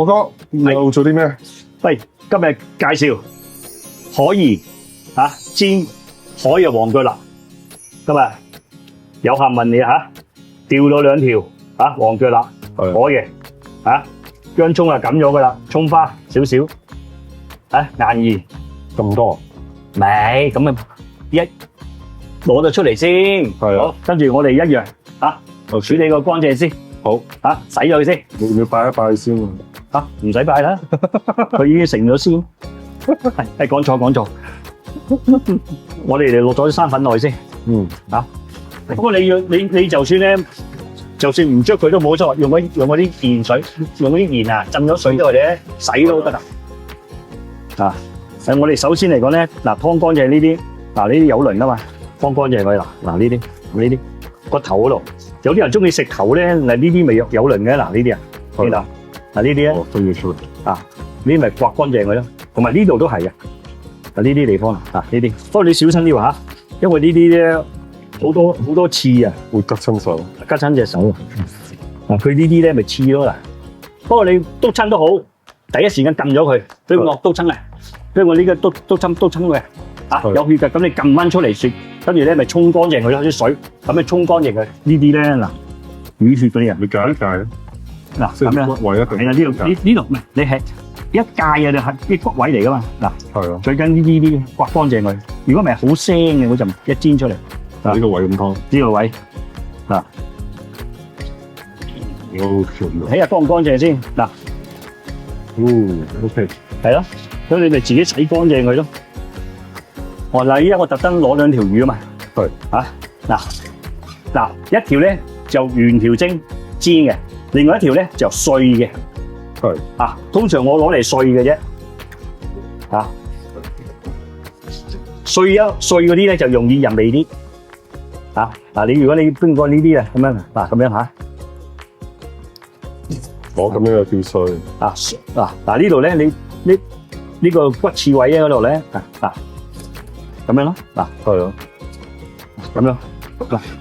哥哥又做啲咩？喂，今日介紹可怡煎海嘅黃腳臘。今日有客問你掉咗2條黃腳臘，可怡薑葱撳咗噶啦，葱花少少，鯪魚咁多？未，咁啊攞咗出嚟先。好，跟住我哋一樣處理個乾淨先。好，洗咗佢先。要唔要拜一拜先啊？唔使拜啦，佢已經成咗先。係講錯，我哋嚟落咗啲生粉落去先。不過你就算咧，就算唔捽佢都冇錯，用嗰啲鹽水，用嗰啲鹽浸咗水之後咧洗都得噶。我哋首先嚟講咧，湯乾淨呢啲，呢啲有鱗啊嘛，湯乾淨佢呢啲個頭嗰度，有啲人中意食頭咧，呢啲咪有鱗嘅，呢啲呢啲咧都要出嚟，呢啲咪刮乾淨佢咯，同埋呢度都係嘅，呢啲地方呢啲，不過你小心啲喎因為呢啲咧好多刺啊，會拮親手，拮親隻手佢呢啲咧咪刺咯嗱，不過你篤親都好，第一時間撳咗佢，對我篤親所以我呢個篤親嘅有血嘅，咁你撳翻出嚟雪，跟住咧咪沖乾淨佢啲水，咁樣沖乾淨佢呢啲咧淤血嗰啲你戒一戒咁樣骨位一定係啦，呢度唔係你係一戒你係啲骨位嚟噶嘛係最緊呢啲刮乾淨佢，如果唔係好腥嘅嗰陣一煎出嚟呢個位咁湯，呢個位睇下乾唔乾淨先OK 係咯，咁你咪自己洗乾淨佢咯。依家我特登攞2條魚啊嘛，一條咧就原條蒸煎嘅，另外一條咧就碎嘅，通常我攞嚟碎嘅啫，碎嗰啲咧就容易入味啲，如果你經過呢啲咁樣咁樣咁樣就叫碎。呢度咧你呢個骨刺位嗰度咧咁樣咯，咁樣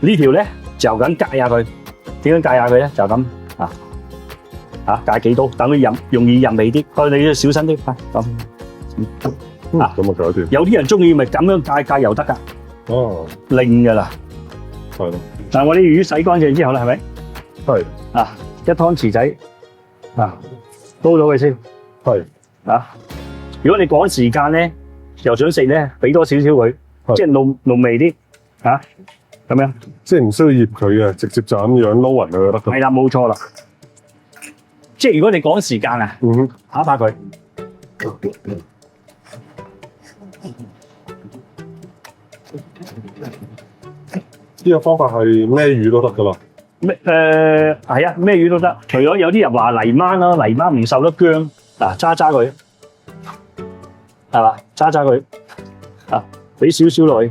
呢條咧就咁戒下佢，點樣戒下佢咧？就咁戒幾刀，等佢容易入味啲。不過你要小心啲，咁咁啊搞掂。有啲人中意咪咁樣戒又得噶，令噶啦。係咯。但係我啲魚洗乾淨之後啦，係咪？係。一湯匙仔煲咗佢先。係。如果你趕時間咧，又想食咧，俾多少少佢，即係濃味啲咁樣。即係唔需要醃佢嘅，直接就咁樣撈勻佢就得㗎。係啦，冇錯啦。即係如果你趕時間下把佢。呢個方法係咩魚都得㗎啦。係咩魚都得，除咗有啲人話泥鯭啦，泥鯭唔受得薑，揸佢，係嘛？揸佢，俾少少落去，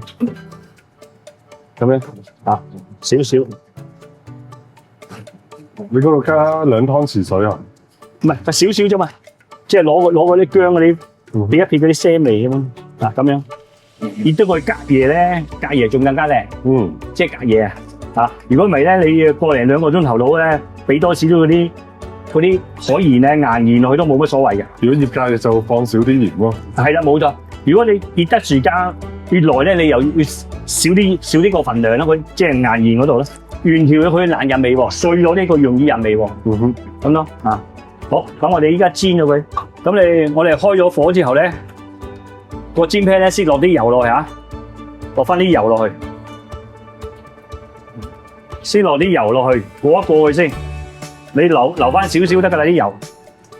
咁樣少少。你嗰度加2湯匙水啊？唔係，少少啫嘛，即係攞嗰啲薑嗰啲，撇一撇嗰啲腥味咁樣，咁樣。熱到佢隔夜咧，隔夜仲更加靚。即係隔夜如果唔係咧，你1個零2個鐘頭到咧，俾多少少嗰啲海鹽咧、硬鹽落去都冇乜所謂嘅。如果醃界嘅就放少啲鹽咯。係啦，冇錯。如果你熱得時間越耐咧，你又要少啲個份量啦，佢即係硬鹽嗰度咧，原條佢難入味喎，碎咗呢個容易入味喎。咁咯好，咁我哋依家煎咗佢。咁我哋開咗火之後咧，個煎 pan 咧先落啲油落去落翻啲油落去。先落啲油落去，過一過去先。你留翻少少得㗎啦啲油。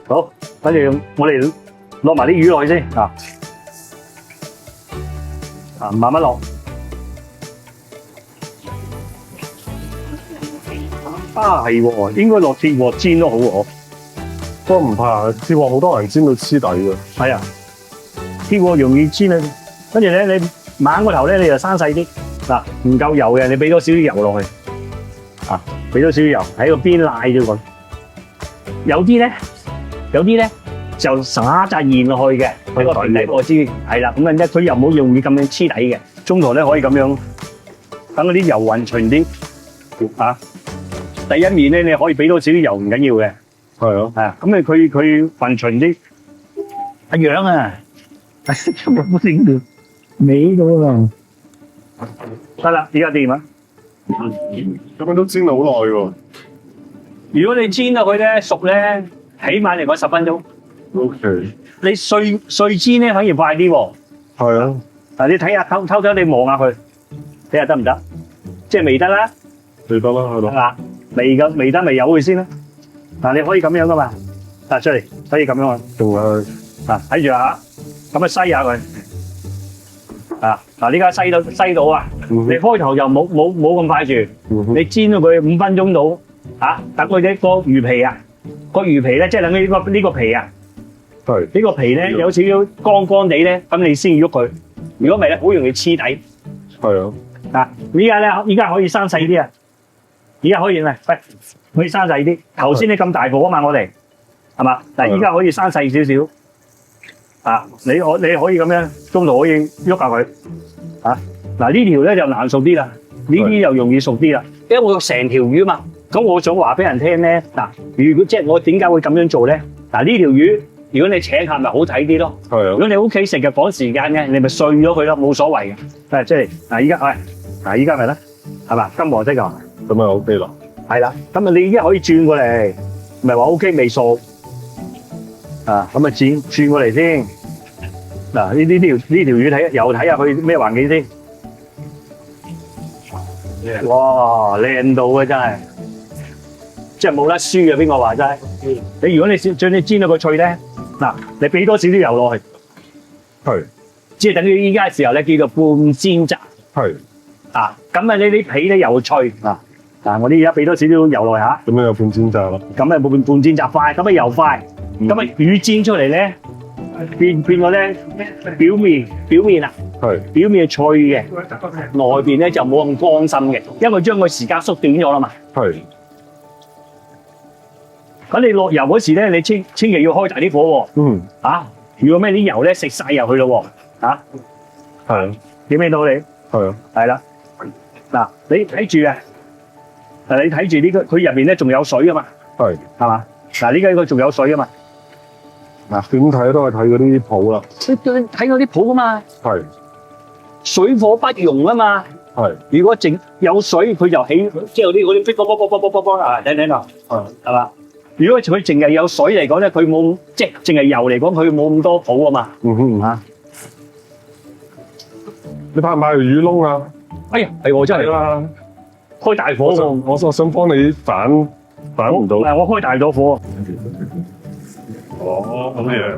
好，跟住我哋落埋啲魚落去先慢慢落。係喎，應該落鐵鑊煎都好喎。不過唔怕，鐵鑊好多人煎到黐底㗎。係啊，鐵鑊容易煎啊。跟住咧，你猛個頭咧，你就生細啲。唔夠油嘅，你俾多少啲油落去。俾多少油喺個邊賴咗佢，有啲咧就撒紮鹽落去嘅，喺個平底鑊先係啦。咁佢又冇容易咁樣黐底嘅，中途咧可以咁樣等嗰啲油勻勻啲第一面咧你可以俾多少啲油唔緊要嘅，係啊，係啊，咁佢混勻啲阿樣啊，今日冇整到尾咗啦，得啦，而家掂啊！咁樣都煎好耐喎。如果你煎到佢咧熟咧，起碼嚟講10分鐘。O K。你碎煎咧反而快啲喎。係啊。嗱，你睇下偷你望下佢，睇下得唔得？即係未得啦，你得啦，係咯。係嘛？未得咪由佢先啦。嗱，你可以咁樣噶嘛，出嚟可以咁樣啊。仲係睇住啊，咁啊篩下佢。嗱，呢家篩到啊！你開頭又冇咁快住，你煎咗佢5分鐘到，等佢啲個魚皮啊，個魚皮咧即係等於呢個皮啊，係呢個皮咧有少少乾地咧，咁你先喐佢。如果唔係咧，好容易黐底。係啊。依家可以生細啲啊！依家可以可以生細啲。頭先你咁大火啊嘛，我哋係嘛？但係依家可以生細少少。你可以咁樣，中途可以喐下佢。嗱呢條咧就難熟啲啦，呢啲又容易熟啲啦。因為我成條魚嘛，咁我想話俾人聽咧，如果即係我點解會咁樣做咧？呢條魚，如果你請客咪好睇啲咯。係啊。如果你屋企食嘅趕時間嘅，你咪碎咗佢咯，冇所謂嘅。即係依家咪得，係嘛？金黃色㗎，咁咪 O K 啦。係啦，咁啊你依家可以轉過嚟，唔係話 O K 未熟。咁啊轉過嚟先。嗱呢條魚又睇下佢咩環境先。哇，靚到啊真係，即係冇得輸啊！邊個話齋？如果你將你煎到佢脆咧，你俾多少啲油落去，係，即係等於依家嘅時候咧叫做半煎炸。係。咁你啲皮咧又脆。我哋而家俾多少啲油落去嚇。咁樣有半煎炸啦。咁啊冇半煎炸快，咁啊又快，咁啊魚煎出嚟咧變咗咧表面啊。係。表面係脆嘅，外邊咧就冇咁乾心嘅，因為將個時間縮短咗啦嘛。係。咁你落油嗰時咧，你千祈要開大啲火喎。如果咩啲油咧食晒入去咯喎。係。見唔見到你？係啊。係啦。你睇住啊！你睇住呢個，佢入邊咧仲有水啊嘛。係。係嘛？呢個仲有水啊嘛。點睇都係睇嗰啲譜啦。睇嗰啲譜啊嘛。係。水火不容啊嘛，係。如果淨有水，佢就起，即係嗰啲啵等啊，係嘛？如果佢淨係有水嚟講咧，佢冇即係淨係油嚟講，佢冇咁多泡啊嘛。你拍唔拍條魚窿啊？哎呀，係喎，真係啦，開大火喎！我想幫你反唔到。我開大咗火。哦，咁嘅。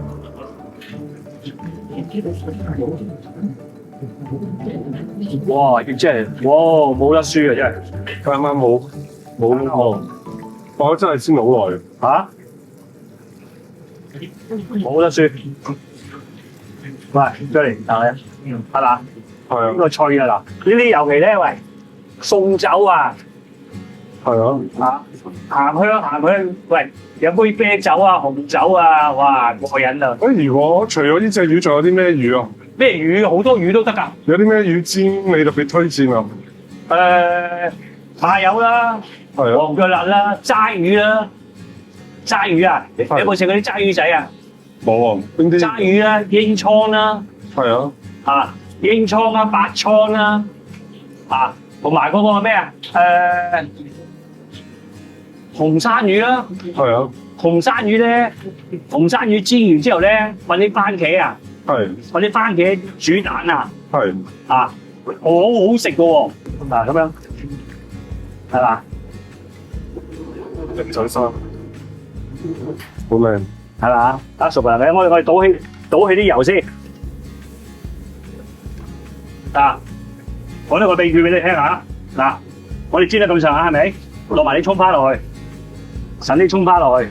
哇！真係，哇！冇得輸啊，真係。啱啱冇，我真係煎好耐。冇得輸。喂，再嚟打你，係嘛？係啊。呢個脆啊嗱，呢啲尤其咧，喂，送酒啊。係啊。行去，喂，有杯啤酒啊、紅酒啊，哇，過癮啊！如果除咗呢隻魚，仲有啲咩魚啊？咩魚？好多魚都得㗎。有啲咩魚煎你特別推薦啊？馬友啦，黃腳辣啦，齋魚啦，齋魚啊！你有冇食嗰啲齋魚仔啊？冇啊，邊啲？齋魚啦，英倉啦，係啊，英倉啦，白倉啦，同埋嗰個咩啊？紅山魚啦，係啊，紅山魚咧，紅山魚煎完之後咧，揾啲番茄啊，揾啲番茄煮蛋啊，好好食噶喎，咁樣係嘛？靚仔衫，好靚，係嘛？熟啦，我哋倒起啲油先，講呢個秘訣俾你聽下。我哋煎得咁上下係咪？落埋啲蔥花落去。揼啲蔥花落去，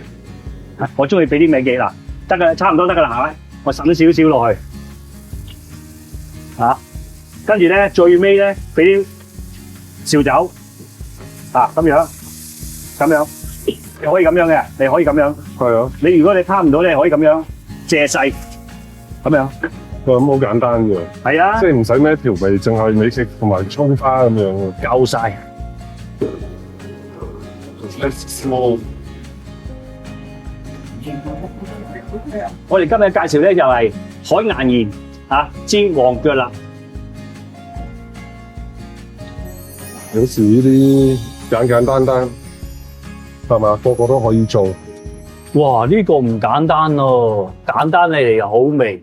我中意俾啲味記啦，得㗎，差唔多得㗎啦，係咪？我揼少少落去，跟住咧最尾咧俾啲紹酒，咁樣，你可以咁樣嘅，你可以咁樣，係啊。你如果你攤唔到，你可以咁樣借勢，咁樣。咁好簡單嘅，係啊，即係唔使咩調味，淨係美食同埋蔥花咁樣，夠晒。我哋今日介紹咧就係海岩鹽煎黃腳臘。有時呢啲簡簡單單係嘛，個個都可以做。哇！呢個唔簡單咯，簡單嚟又好味。